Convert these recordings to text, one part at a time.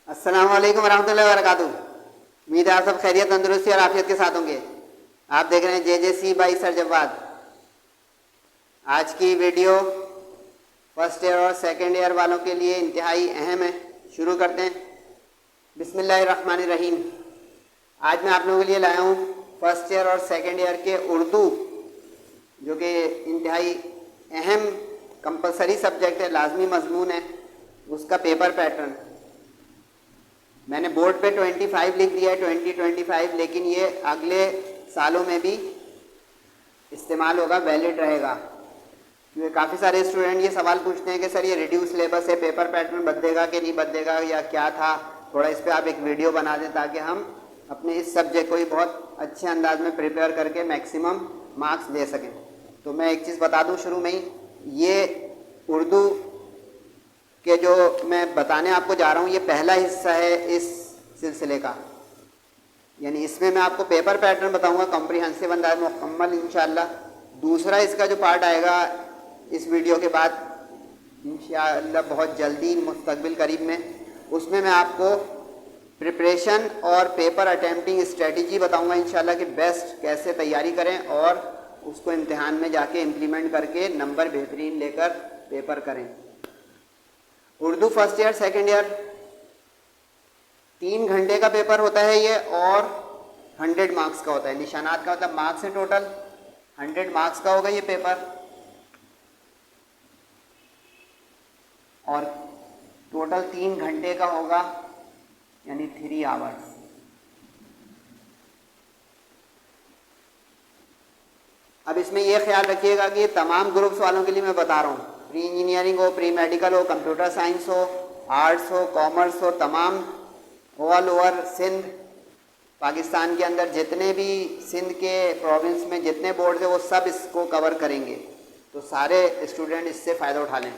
अस्सलाम वालेकुम वरहमतुल्लाहि वबरकातुहू। उम्मीद है आप सब खैरियत, तंदुरुस्ती और आफियत के साथ होंगे। आप देख रहे हैं JJC बाई सर जवाद। आज की वीडियो फर्स्ट ईयर और सेकेंड ईयर वालों के लिए इंतहाई अहम है। शुरू करते हैं। बिस्मिल्लाहिर्रहमानिर्रहीम। आज मैं आप लोगों के लिए लाया हूँ फर्स्ट ईयर और सेकेंड ईयर के उर्दू, जो कि इंतहाई अहम कंपलसरी सब्जेक्ट है, लाजमी मजमून है, उसका पेपर पैटर्न। मैंने बोर्ड पे 25 लिख दिया है, 2025, लेकिन ये अगले सालों में भी इस्तेमाल होगा, वैलिड रहेगा। क्योंकि काफ़ी सारे स्टूडेंट ये सवाल पूछते हैं कि सर ये रिड्यूस सिलेबस है, पेपर पैटर्न बदलेगा कि नहीं बदलेगा, या क्या था, थोड़ा इस पर आप एक वीडियो बना दें ताकि हम अपने इस सब्जेक्ट को ही बहुत अच्छे अंदाज में प्रिपेयर करके मैक्सिमम मार्क्स ले सकें। तो मैं एक चीज़ बता दूं शुरू में ही, ये उर्दू के जो मैं बताने आपको जा रहा हूँ ये पहला हिस्सा है इस सिलसिले का। यानी इसमें मैं आपको पेपर पैटर्न बताऊंगा कॉम्प्रिहेंसिव अंदाज मुकम्मल इंशाल्लाह। दूसरा इसका जो पार्ट आएगा इस वीडियो के बाद इंशाल्लाह बहुत जल्दी मुस्तकबिल करीब में, उसमें मैं आपको प्रिपरेशन और पेपर अटेम्प्टिंग स्ट्रेटजी बताऊंगा इंशाल्लाह कि बेस्ट कैसे तैयारी करें और उसको इम्तिहान में जाके इम्प्लीमेंट करके नंबर बेहतरीन लेकर पेपर करें। Urdu first year second year 3 घंटे का पेपर होता है ये, और 100 मार्क्स का होता है। निशानात का मतलब मार्क्स है, टोटल 100 मार्क्स का होगा ये पेपर, और टोटल 3 घंटे का होगा, यानी 3 आवर्स। अब इसमें यह ख्याल रखिएगा कि ये तमाम ग्रुप्स वालों के लिए मैं बता रहा हूँ, प्री इंजीनियरिंग हो, प्री मेडिकल हो, कंप्यूटर साइंस हो, आर्ट्स हो, कॉमर्स हो, तमाम ऑल ओवर सिंध पाकिस्तान के अंदर जितने भी सिंध के प्रोविंस में जितने बोर्ड है वो सब इसको कवर करेंगे, तो सारे स्टूडेंट इससे फ़ायदा उठा लें।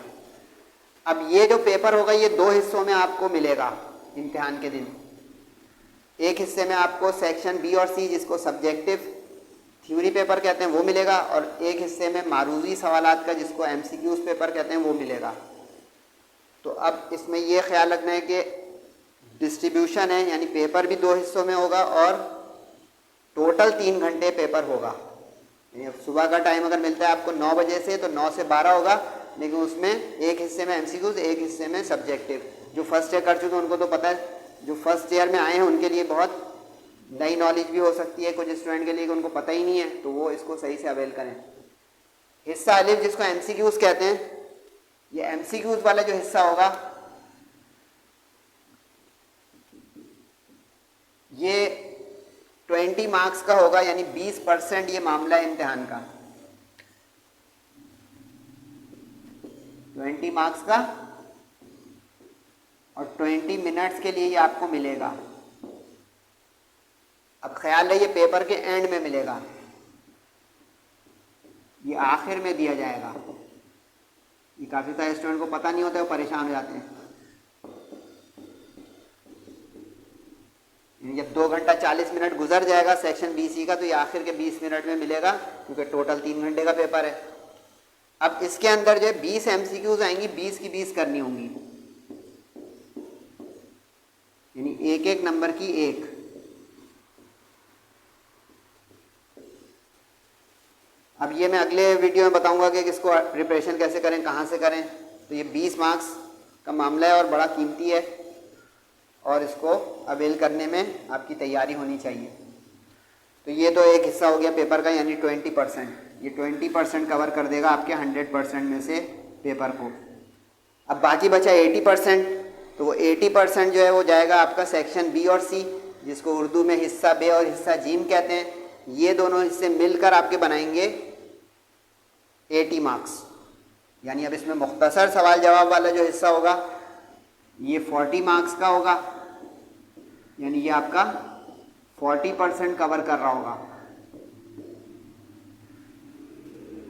अब ये जो पेपर होगा ये 2 हिस्सों में आपको मिलेगा इम्तिहान के दिन। एक हिस्से में आपको सेक्शन बी और सी, जिसको सब्जेक्टिव थ्योरी पेपर कहते हैं, वो मिलेगा, और एक हिस्से में मारूजी सवालात का, जिसको MCQs पेपर कहते हैं, वो मिलेगा। तो अब इसमें यह ख्याल रखना है कि डिस्ट्रीब्यूशन है, यानी पेपर भी 2 हिस्सों में होगा और टोटल 3 घंटे पेपर होगा। यानी सुबह का टाइम अगर मिलता है आपको 9 बजे से, तो 9 से 12 होगा, लेकिन उसमें एक हिस्से में MCQs, एक हिस्से में सब्जेक्टिव। जो फर्स्ट ईयर कर चुके हैं उनको तो पता है, जो फर्स्ट ईयर में आए हैं उनके लिए बहुत नई नॉलेज भी हो सकती है कुछ स्टूडेंट के लिए कि उनको पता ही नहीं है, तो वो इसको सही से अवेल करें। हिस्सा अलिफ, जिसको MCQs कहते हैं, ये MCQs वाला जो हिस्सा होगा ये 20 मार्क्स का होगा, यानी 20% ये मामला है इम्तिहान का। 20 मार्क्स का, और 20 मिनट्स के लिए ये आपको मिलेगा। अब ख्याल रहे ये पेपर के एंड में मिलेगा, ये आखिर में दिया जाएगा। ये काफ़ी सारे स्टूडेंट को पता नहीं होता है, वो परेशान हो जाते हैं। जब 2 घंटा 40 मिनट गुजर जाएगा सेक्शन BC का, तो ये आखिर के 20 मिनट में मिलेगा, क्योंकि टोटल 3 घंटे का पेपर है। अब इसके अंदर जो है 20 MCQs आएंगी, 20 की 20 करनी होंगी, यानी एक एक नंबर की एक। अब ये मैं अगले वीडियो में बताऊंगा कि इसको प्रिपरेशन कैसे करें, कहाँ से करें। तो ये 20 मार्क्स का मामला है और बड़ा कीमती है, और इसको अवेल करने में आपकी तैयारी होनी चाहिए। तो ये तो एक हिस्सा हो गया पेपर का, यानी 20%। ये 20% कवर कर देगा आपके 100% में से पेपर को। अब बाकी बचा 80%, तो वो 80% जो है वो जाएगा आपका सेक्शन B और C, जिसको उर्दू में हिस्सा बे और हिस्सा जीम कहते हैं। ये दोनों हिस्से मिलकर आपके बनाएंगे 80 मार्क्स। यानी अब इसमें मुख्तसर सवाल जवाब वाला जो हिस्सा होगा ये 40 मार्क्स का होगा, यानी ये आपका 40% कवर कर रहा होगा।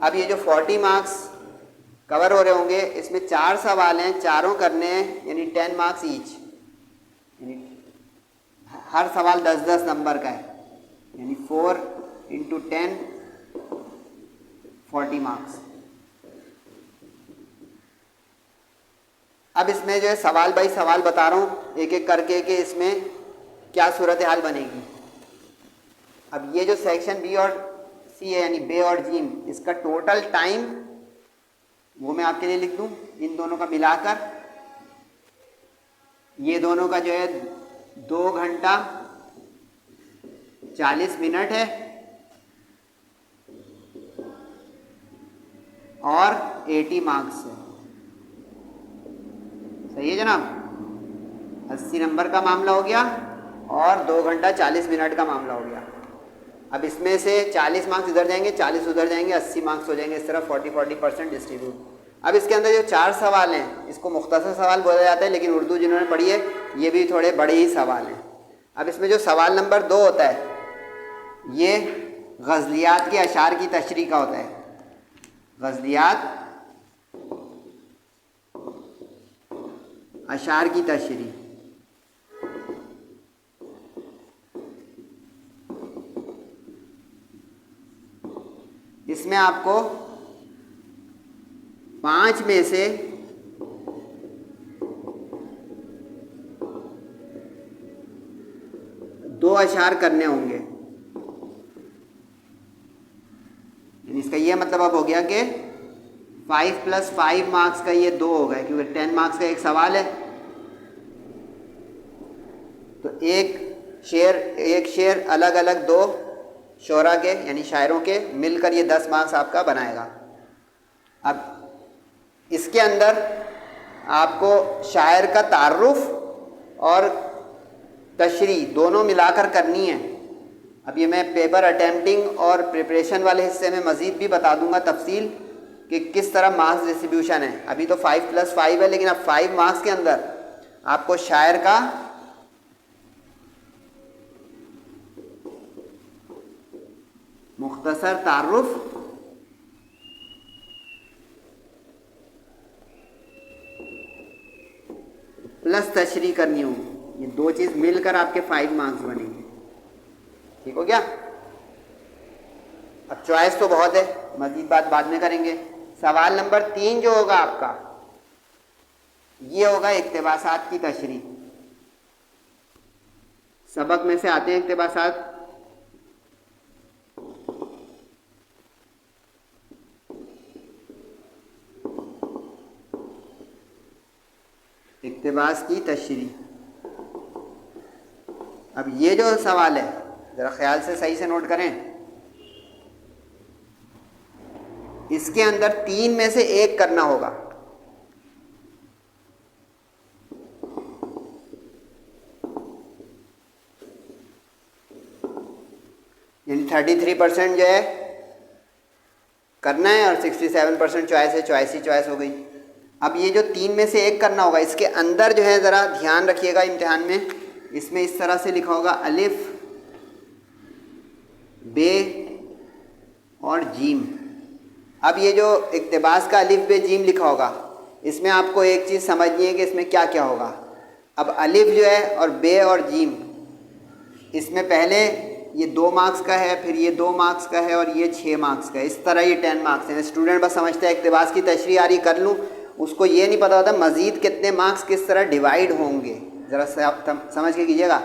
अब ये जो 40 मार्क्स कवर हो रहे होंगे, इसमें 4 सवाल हैं, चारों करने हैं, यानी 10 मार्क्स ईच, यानी हर सवाल 10-10 नंबर का है, यानी 4 × 10 40 मार्क्स। अब इसमें जो है सवाल बाई सवाल बता रहा हूँ एक एक करके कि इसमें क्या सूरत हाल बनेगी। अब ये जो सेक्शन बी और सी है यानी बे और जीम, इसका टोटल टाइम वो मैं आपके लिए लिख दूँ, इन दोनों का मिलाकर ये दोनों का जो है 2 घंटा 40 मिनट है और 80 मार्क्स है। सही है जनाब, 80 नंबर का मामला हो गया और 2 घंटा 40 मिनट का मामला हो गया। अब इसमें से 40 मार्क्स इधर जाएंगे, 40 उधर जाएंगे, 80 मार्क्स हो जाएंगे, इस तरह 40% डिस्ट्रीब्यूट। अब इसके अंदर जो 4 सवाल हैं इसको मुख्तसर सवाल बोला जाता है, लेकिन उर्दू जिन्होंने पढ़ी है ये भी थोड़े बड़े ही सवाल हैं। अब इसमें जो सवाल नंबर 2 होता है ये गज़लियात के अशार की तशरीह का होता है। गज़लियात अशार की तशरीह, इसमें आपको 5 में से 2 अशार करने होंगे। इसका ये मतलब अब हो गया कि 5 + 5 मार्क्स का ये 2 हो गए, क्योंकि 10 मार्क्स का एक सवाल है। तो एक शेर अलग अलग 2 शोरा के यानी शायरों के मिलकर ये 10 मार्क्स आपका बनाएगा। अब इसके अंदर आपको शायर का तारुफ और तशरीह दोनों मिलाकर करनी है। अब ये मैं पेपर अटेम्प्टिंग और प्रिपरेशन वाले हिस्से में मज़ीद भी बता दूंगा तफसील कि किस तरह मार्क्स डिस्ट्रीब्यूशन है। अभी तो 5 + 5 है, लेकिन अब 5 मार्क्स के अंदर आपको शायर का मुख्तसर तारुफ प्लस तशरीह करनी होगी। ये 2 चीज़ मिलकर आपके 5 मार्क्स बनेंगे। ठीक हो गया। अब चॉइस तो बहुत है, मजीद बात बाद में करेंगे। सवाल नंबर 3 जो होगा आपका ये होगा इक्तिबासात की तशरीह। सबक में से आते हैं इक्तिबासात। इक्तिबास की तशरीह। अब ये जो सवाल है ज़रा ख्याल से सही से नोट करें। इसके अंदर 3 में से 1 करना होगा। यानी 33% जो है करना है और 67% चॉइस है, चॉइस ही चॉइस हो गई। अब ये जो 3 में से 1 करना होगा, इसके अंदर जो है ज़रा ध्यान रखिएगा इम्तिहान में, इसमें इस तरह से लिखा होगा अलिफ, बे और जीम। अब ये जो इक्तिबास का अलिफ बे जीम लिखा होगा, इसमें आपको एक चीज़ समझनी है कि इसमें क्या क्या होगा। अब अलिफ जो है और बे और जीम, इसमें पहले ये 2 मार्क्स का है, फिर ये 2 मार्क्स का है और ये 6 मार्क्स का है। इस तरह ये 10 मार्क्स हैं। स्टूडेंट बस समझते हैं इक्तिबास की तशरीह आ रही कर लूँ, उसको ये नहीं पता होता मज़ीद कितने मार्क्स किस तरह डिवाइड होंगे। ज़रा समझ के कीजिएगा।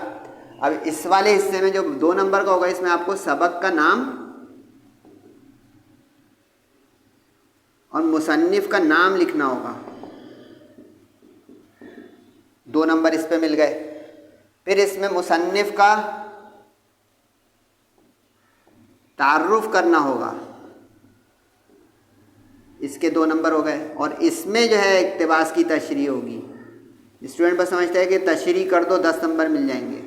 अब इस वाले हिस्से में जो 2 नंबर का होगा, इसमें आपको सबक का नाम और मुसन्निफ़ का नाम लिखना होगा। 2 नंबर इस पे मिल गए। फिर इसमें मुसन्निफ़ का तारुफ करना होगा, इसके 2 नंबर हो गए। और इसमें जो है इक्तिबास की तशरीह होगी। स्टूडेंट बस समझते हैं कि तशरीह कर दो 10 नंबर मिल जाएंगे।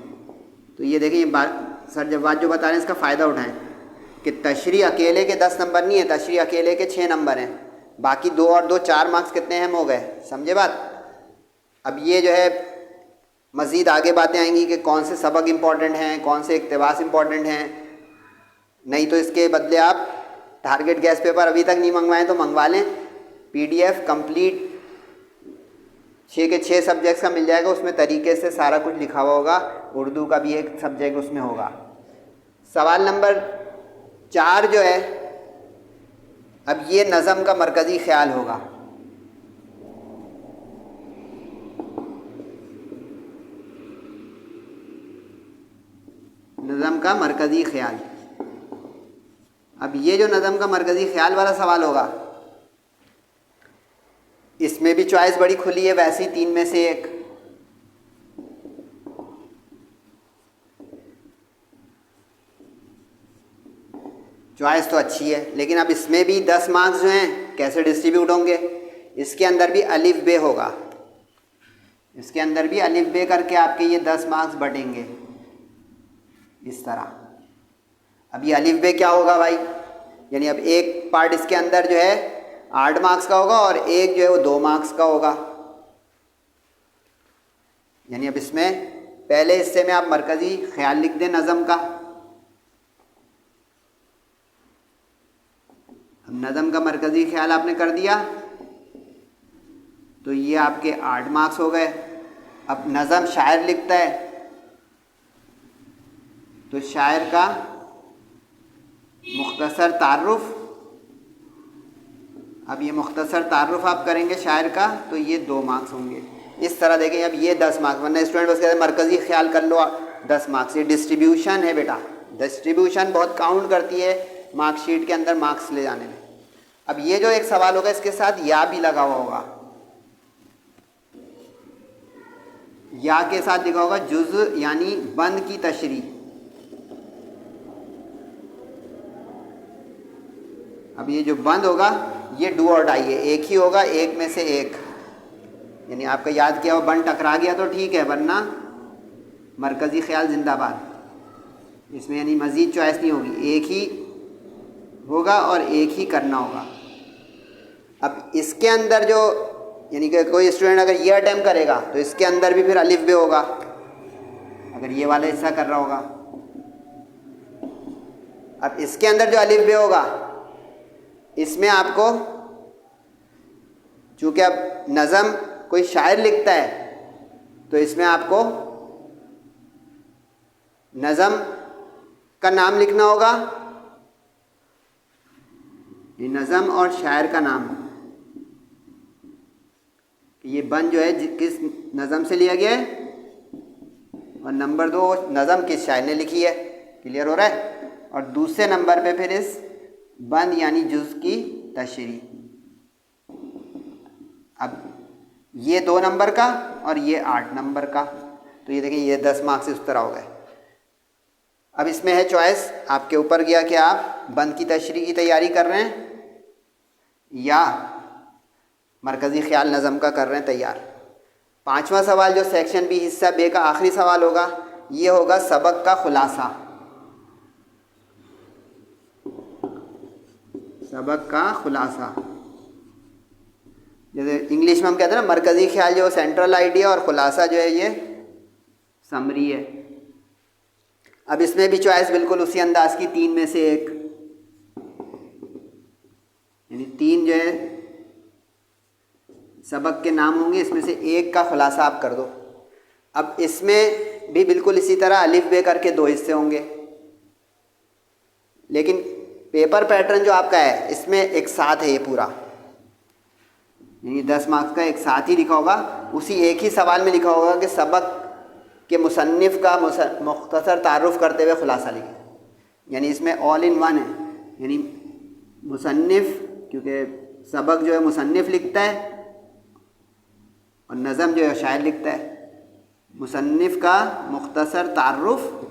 तो ये देखें, ये बात सर जब बात जो बता रहे हैं इसका फ़ायदा उठाएं कि तशरीह अकेले के 10 नंबर नहीं है, तशरीह अकेले के 6 नंबर हैं। बाकी 2 और 2 4 मार्क्स कितने अहम हो गए, समझे बात। अब ये जो है मज़ीद आगे बातें आएंगी कि कौन से सबक इम्पॉर्टेंट हैं, कौन से इक्तिबास इम्पॉर्टेंट हैं। नहीं तो इसके बदले आप टारगेट गैस पेपर अभी तक नहीं मंगवाएं तो मंगवा लें। PDF कंप्लीट 6 के 6 सब्जेक्ट्स का मिल जाएगा। उसमें तरीके से सारा कुछ लिखा हुआ होगा। उर्दू का भी एक सब्जेक्ट उसमें होगा। सवाल नंबर 4 जो है, अब ये नज़म का मरकज़ी ख्याल होगा। नज़म का मरकज़ी ख्याल। अब ये जो नज़म का मरकज़ी ख्याल वाला सवाल होगा, इसमें भी चॉइस बड़ी खुली है, वैसे ही 3 में से एक। चॉइस तो अच्छी है, लेकिन अब इसमें भी 10 मार्क्स जो हैं कैसे डिस्ट्रीब्यूट होंगे? इसके अंदर भी अलिफ बे होगा, इसके अंदर भी अलिफ बे करके आपके ये 10 मार्क्स बटेंगे इस तरह। अब ये अलिफ बे क्या होगा भाई? यानी अब एक पार्ट इसके अंदर जो है 8 मार्क्स का होगा और एक जो है वो 2 मार्क्स का होगा। यानी अब इसमें पहले हिस्से में आप मरकज़ी ख्याल लिख दें नज़म का। अब नज़म का मरकज़ी ख्याल आपने कर दिया तो ये आपके 8 मार्क्स हो गए। अब नज़म शायर लिखता है तो शायर का मुख्तसर तारुफ, अब ये मुख्तसर तारुफ आप करेंगे शायर का तो ये 2 मार्क्स होंगे। इस तरह देखें, अब ये 10 मार्क्स, वरना स्टूडेंट बस कहते हैं मरकज़ी ख्याल कर लो 10 मार्क्स। ये डिस्ट्रीब्यूशन है बेटा, डिस्ट्रीब्यूशन बहुत काउंट करती है मार्कशीट के अंदर मार्क्स ले जाने में। अब ये जो एक सवाल होगा इसके साथ या भी लगा हुआ होगा, या के साथ लिखा होगा जुज़ यानी बंद की तशरीह। अब ये जो बंद होगा ये डू और डाई है, एक ही होगा, एक में से एक। यानी आपका याद किया हो बंद टकरा गया तो ठीक है, वरना मरकज़ी ख्याल जिंदाबाद। इसमें यानी मज़ीद चॉइस नहीं होगी, एक ही होगा और एक ही करना होगा। अब इसके अंदर जो यानी कि कोई स्टूडेंट अगर ये अटेम्प्ट करेगा तो इसके अंदर भी फिर अलिफ बे होगा, अगर ये वाला हिस्सा कर रहा होगा। अब इसके अंदर जो अलिफ बे होगा इसमें आपको, चूँकि अब नज़म कोई शायर लिखता है तो इसमें आपको नज़म का नाम लिखना होगा, ये नज़म और शायर का नाम। ये बंद जो है किस नज़म से लिया गया है, और नंबर 2 नज़म किस शायर ने लिखी है। क्लियर हो रहा है? और दूसरे नंबर पे फिर इस बंद यानी जुज़ की तशरीह। अब ये 2 नंबर का और ये 8 नंबर का, तो ये देखिए ये 10 मार्क्स इस तरह हो गए। अब इसमें है चॉइस, आपके ऊपर गया कि आप बंद की तशरीह की तैयारी कर रहे हैं या मरकज़ी ख्याल नज़म का कर रहे हैं तैयार। 5वां सवाल जो सेक्शन बी हिस्सा बे का आखिरी सवाल होगा, ये होगा सबक का खुलासा। सबक का खुलासा, जैसे इंग्लिश में हम कहते हैं ना, मरकज़ी ख्याल जो सेंट्रल आइडिया और खुलासा जो है ये समरी है। अब इसमें भी चॉइस बिल्कुल उसी अंदाज की, 3 में से एक, यानी 3 जो है सबक के नाम होंगे, इसमें से एक का खुलासा आप कर दो। अब इसमें भी बिल्कुल इसी तरह अलिफ बे करके 2 हिस्से होंगे, लेकिन पेपर पैटर्न जो आपका है इसमें एक साथ है ये पूरा, यानी 10 मार्क्स का एक साथ ही लिखा होगा। उसी एक ही सवाल में लिखा होगा कि सबक के मुसन्निफ़ का मुख्तसर तारुफ करते हुए खुलासा लिखें, यानी इसमें ऑल इन वन है। यानी मुसन्निफ़, क्योंकि सबक जो है मुसन्निफ़ लिखता है और नज़म जो है शायर लिखता है। मुसन्निफ़ का मुख्तसर तारुफ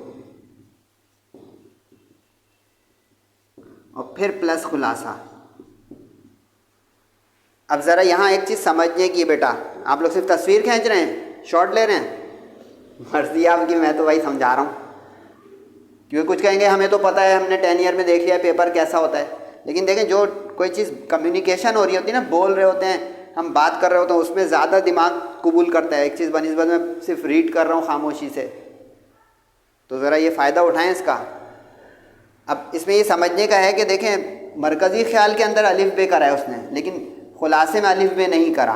और फिर प्लस खुलासा। अब ज़रा यहाँ एक चीज़ समझने की बेटा, आप लोग सिर्फ तस्वीर खींच रहे हैं, शॉट ले रहे हैं, मर्जी आपकी, मैं तो भाई समझा रहा हूँ। क्योंकि कुछ कहेंगे हमें तो पता है, हमने 10 ईयर में देख लिया पेपर कैसा होता है। लेकिन देखें, जो कोई चीज़ कम्युनिकेशन हो रही होती है ना, बोल रहे होते हैं, हम बात कर रहे होते हैं, उसमें ज़्यादा दिमाग कबूल करता है एक चीज़ बनिस्बत में सिर्फ रीड कर रहा हूँ खामोशी से। तो ज़रा ये फ़ायदा उठाएं इसका। अब इसमें ये समझने का है कि देखें, मरकज़ी ख्याल के अंदर अलिफ बे करा है उसने, लेकिन खुलासे में अलिफ बे नहीं करा,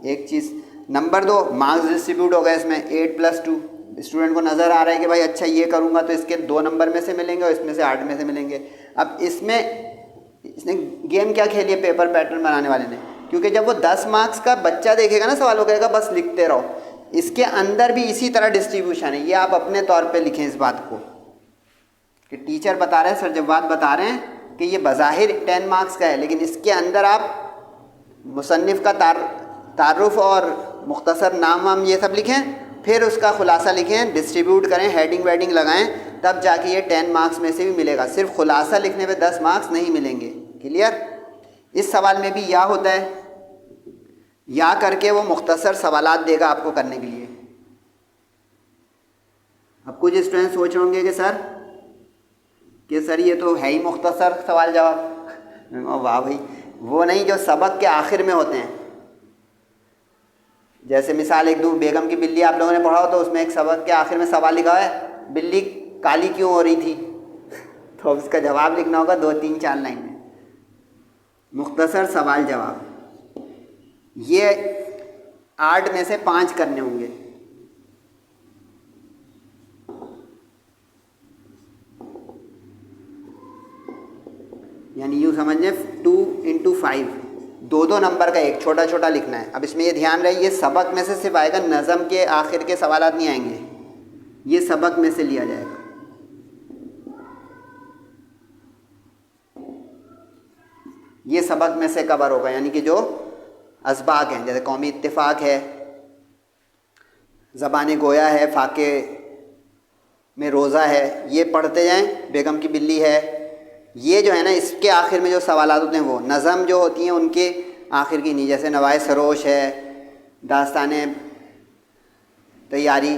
एक चीज़। नंबर 2, मार्क्स डिस्ट्रीब्यूट हो गए इसमें 8 + 2। स्टूडेंट को नज़र आ रहा है कि भाई अच्छा ये करूँगा तो इसके 2 नंबर में से मिलेंगे और इसमें से 8 में से मिलेंगे। अब इसमें इसने गेम क्या खेली है पेपर पैटर्न बनाने वाले ने, क्योंकि जब वो 10 मार्क्स का बच्चा देखेगा ना सवाल, वो कहेगा बस लिखते रहो। इसके अंदर भी इसी तरह डिस्ट्रीब्यूशन है, ये आप अपने तौर पे लिखें इस बात को। कि टीचर बता रहे हैं, सर जब बात बता रहे हैं कि ये बज़ाहिर 10 मार्क्स का है, लेकिन इसके अंदर आप मुसन्निफ़ का तारुफ और मुख्तसर नाम वाम ये सब लिखें, फिर उसका खुलासा लिखें, डिस्ट्रीब्यूट करें, हेडिंग वेडिंग लगाएं, तब जाके ये 10 मार्क्स में से भी मिलेगा। सिर्फ खुलासा लिखने पे 10 मार्क्स नहीं मिलेंगे। क्लियर? इस सवाल में भी या होता है, या करके वो मुख्तसर सवालात देगा आपको करने के लिए। अब कुछ स्टूडेंट सोच रहे होंगे कि सर ये तो है ही मुख्तसर सवाल जवाब। वाह भाई, वो नहीं जो सबक के आखिर में होते हैं। जैसे मिसाल एक दो, बेगम की बिल्ली आप लोगों ने पढ़ा हो तो उसमें एक सबक के आखिर में सवाल लिखा है, बिल्ली काली क्यों हो रही थी, तो उसका जवाब लिखना होगा 2-3-4 लाइन में। मुख्तसर सवाल जवाब, ये 8 में से 5 करने होंगे। यानी यूँ समझिए 2 × 5, 2-2 नंबर का एक छोटा छोटा लिखना है। अब इसमें ये ध्यान रहे, ये सबक में से सिर्फ आएगा, नज़म के आखिर के सवालात नहीं आएंगे, ये सबक में से लिया जाएगा। ये सबक में से कवर होगा, यानी कि जो असबाक हैं, जैसे कौमी इत्तिफाक है, ज़बान गोया है, फाके में रोज़ा है, ये पढ़ते जाएं। बेगम की बिल्ली है, ये जो है ना इसके आखिर में जो सवालात होते हैं वो नज़म जो होती हैं उनके आखिर की नहीं। जैसे नवाए सरोश है, दास्ताने तैयारी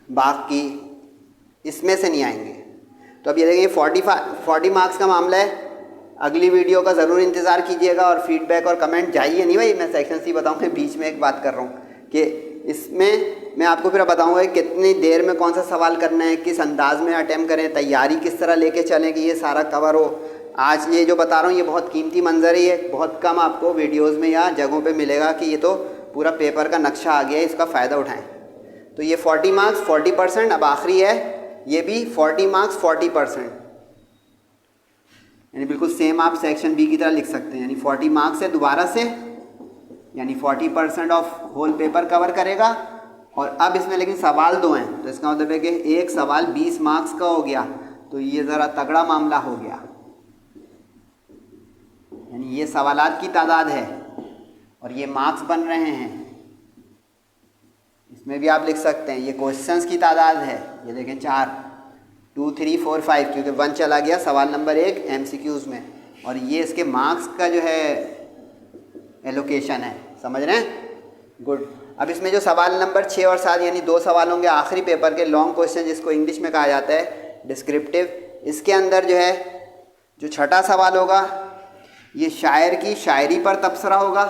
बाग की, इसमें से नहीं आएंगे। तो अब ये देखेंगे 40 मार्क्स का मामला है। अगली वीडियो का ज़रूर इंतज़ार कीजिएगा और फीडबैक और कमेंट जाइए नहीं भाई, मैं सेक्शन सी बताऊँगा, बीच में एक बात कर रहा हूँ कि इसमें मैं आपको फिर बताऊंगा कितनी देर में कौन सा सवाल करना है, किस अंदाज में अटैम्प्ट करें, तैयारी किस तरह लेके चलें कि ये सारा कवर हो। आज ये जो बता रहा हूँ ये बहुत कीमती मंजर है, ये बहुत कम आपको वीडियोस में या जगहों पे मिलेगा कि ये तो पूरा पेपर का नक्शा आ गया है, इसका फ़ायदा उठाएं। तो ये 40 मार्क्स 40%, अब आखिरी है ये भी 40 मार्क्स 40%, यानी बिल्कुल सेम आप सेक्शन बी की तरह लिख सकते हैं। यानी 40 मार्क्स है दोबारा से, यानी 40% ऑफ होल पेपर कवर करेगा। और अब इसमें लेकिन सवाल 2 हैं, तो इसका मतलब है कि एक सवाल 20 मार्क्स का हो गया, तो ये ज़रा तगड़ा मामला हो गया। यानी ये सवालात की तादाद है और ये मार्क्स बन रहे हैं। इसमें भी आप लिख सकते हैं ये क्वेश्चंस की तादाद है, ये देखें 4, 2, 3, 4, 5, क्योंकि 1 चला गया सवाल नंबर 1 MCQs में, और ये इसके मार्क्स का जो है एलोकेशन है। समझ रहे हैं? गुड। अब इसमें जो सवाल नंबर 6 और 7 यानी 2 सवाल होंगे आखिरी पेपर के, लॉन्ग क्वेश्चन जिसको इंग्लिश में कहा जाता है डिस्क्रिप्टिव। इसके अंदर जो है जो छठा सवाल होगा ये शायर की शायरी पर तबसरा होगा,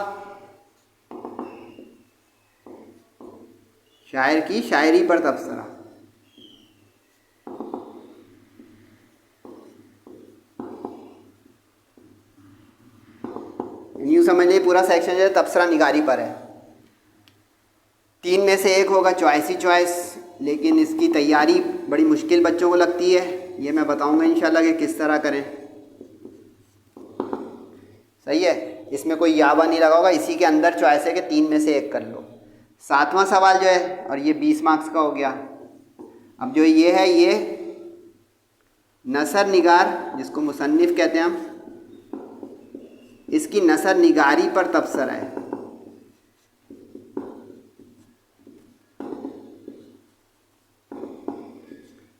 शायर की शायरी पर तबसरा। यूँ समझिए पूरा सेक्शन जो है तबसरा निगारी पर है। 3 में से 1 होगा चॉइस ही चॉइस, लेकिन इसकी तैयारी बड़ी मुश्किल बच्चों को लगती है, ये मैं बताऊंगा इंशाल्लाह कि किस तरह करें। सही है, इसमें कोई यावा नहीं लगा होगा, इसी के अंदर चॉइस है कि 3 में से 1 कर लो। 7वां सवाल जो है, और ये 20 मार्क्स का हो गया। अब जो ये है ये नसर निगार जिसको मुसन्निफ कहते हैं हम, इसकी नसर निगारी पर तबसरा है।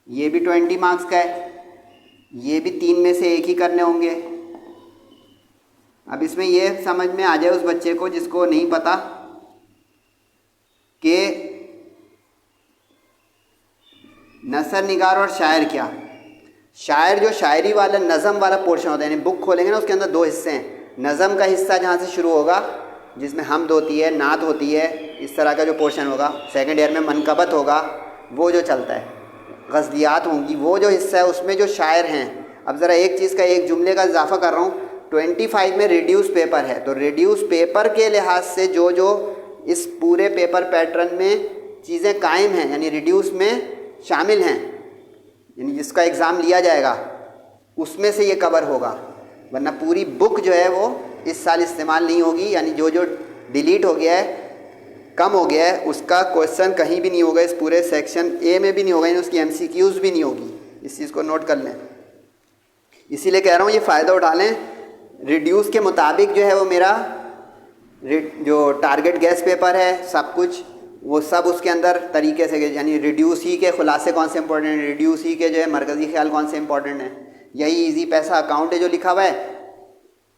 ये भी 20 मार्क्स का है, ये भी 3 में से 1 ही करने होंगे। अब इसमें ये समझ में आ जाए उस बच्चे को जिसको नहीं पता कि नसर निगार और शायर क्या। शायर जो शायरी वाला नज़म वाला पोर्शन होता है, यानी बुक खोलेंगे ना उसके अंदर 2 हिस्से हैं। नज़म का हिस्सा जहाँ से शुरू होगा जिसमें हमद होती है, नात होती है, इस तरह का जो पोर्शन होगा। सेकंड ईयर में मनकबत होगा, वो जो चलता है, गज़लियात होंगी, वो जो हिस्सा है उसमें जो शायर हैं। अब ज़रा एक चीज़ का एक जुमले का इजाफा कर रहा हूँ, 25 में रिड्यूस पेपर है, तो रिड्यूस पेपर के लिहाज से जो जो इस पूरे पेपर पैटर्न में चीज़ें कायम हैं, यानी रिड्यूस में शामिल हैं, यानी जिसका एग्ज़ाम लिया जाएगा उसमें से ये कवर होगा, वरना पूरी बुक जो है वो इस साल इस्तेमाल नहीं होगी। यानी जो जो डिलीट हो गया है, कम हो गया है, उसका क्वेश्चन कहीं भी नहीं होगा, इस पूरे सेक्शन ए में भी नहीं होगा, यानी उसकी MCQs भी नहीं होगी। इस चीज़ को नोट कर लें। इसीलिए कह रहा हूँ ये फ़ायदा उठा लें। रिड्यूस के मुताबिक जो है वो मेरा जो टारगेट गैस पेपर है सब कुछ वो सब उसके अंदर तरीके से, यानी रिड्यूस ही के खुलासे कौन से इंपॉर्टेंट हैं, रिड्यूस ही के जो है मरकज़ी ख्याल कौन से इंपॉर्टेंट हैं, यही इजी पैसा अकाउंट है जो लिखा हुआ है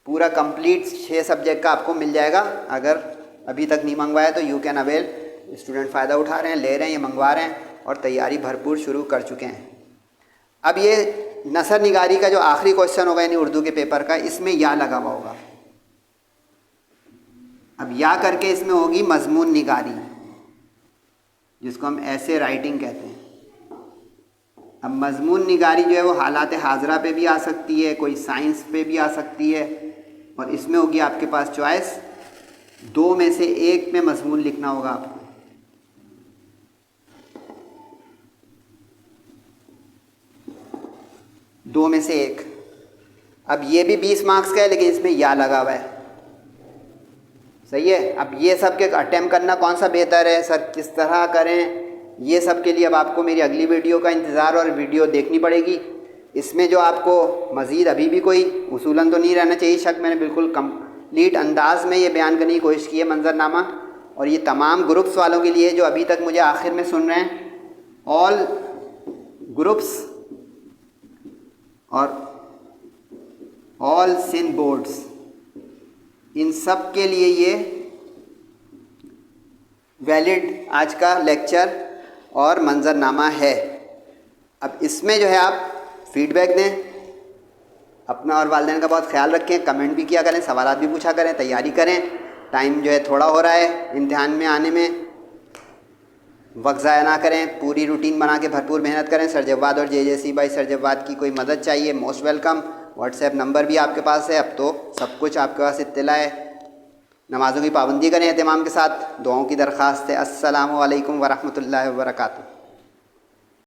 पूरा कंप्लीट 6 सब्जेक्ट का आपको मिल जाएगा। अगर अभी तक नहीं मंगवाया तो यू कैन अवेल। स्टूडेंट फ़ायदा उठा रहे हैं, ले रहे हैं, ये मंगवा रहे हैं और तैयारी भरपूर शुरू कर चुके हैं। अब ये नसर निगारी का जो आखिरी क्वेश्चन होगा यानी उर्दू के पेपर का, इसमें या लगा हुआ होगा। अब या करके इसमें होगी मजमून निगारी, जिसको हम ऐसे राइटिंग कहते हैं। अब मजमून निगारी जो है वो हालात हाजरा पे भी आ सकती है, कोई साइंस पे भी आ सकती है, और इसमें होगी आपके पास चॉइस 2 में से 1 में मजमून लिखना होगा आपको। दो में से 1। अब ये भी 20 मार्क्स का है लेकिन इसमें या लगा हुआ है, सही है। अब ये सब के अटेम्प्ट करना कौन सा बेहतर है सर, किस तरह करें, ये सब के लिए अब आपको मेरी अगली वीडियो का इंतज़ार और वीडियो देखनी पड़ेगी। इसमें जो आपको मज़ीद अभी भी कोई उसूलन तो नहीं रहना चाहिए शक, मैंने बिल्कुल कंप्लीट अंदाज में ये बयान करने की कोशिश की है मंजरनामा। और ये तमाम ग्रुप्स वालों के लिए जो अभी तक मुझे आखिर में सुन रहे हैं, ऑल ग्रुप्स और ऑल सिंध बोर्ड्स, इन सब के लिए ये वैलिड आज का लेक्चर और मंजरनामा है। अब इसमें जो है आप फीडबैक दें, अपना और वालिदैन का बहुत ख्याल रखें, कमेंट भी किया करें, सवालात भी पूछा करें, तैयारी करें। टाइम जो है थोड़ा हो रहा है इम्तिहान में आने में, वक्त ज़ाया ना करें, पूरी रूटीन बना के भरपूर मेहनत करें। सर जवाद और JJC भाई, सर जवाद की कोई मदद चाहिए मोस्ट वेलकम। व्हाट्सएप नंबर भी आपके पास है, अब तो सब कुछ आपके पास इत्तला है। नमाज़ों की पाबंदी करें एहतिमाम के साथ, दुआओं की दरख्वास्त है। अस्सलामु अलैकुम वरहमतुल्लाहि वबरकातुहू।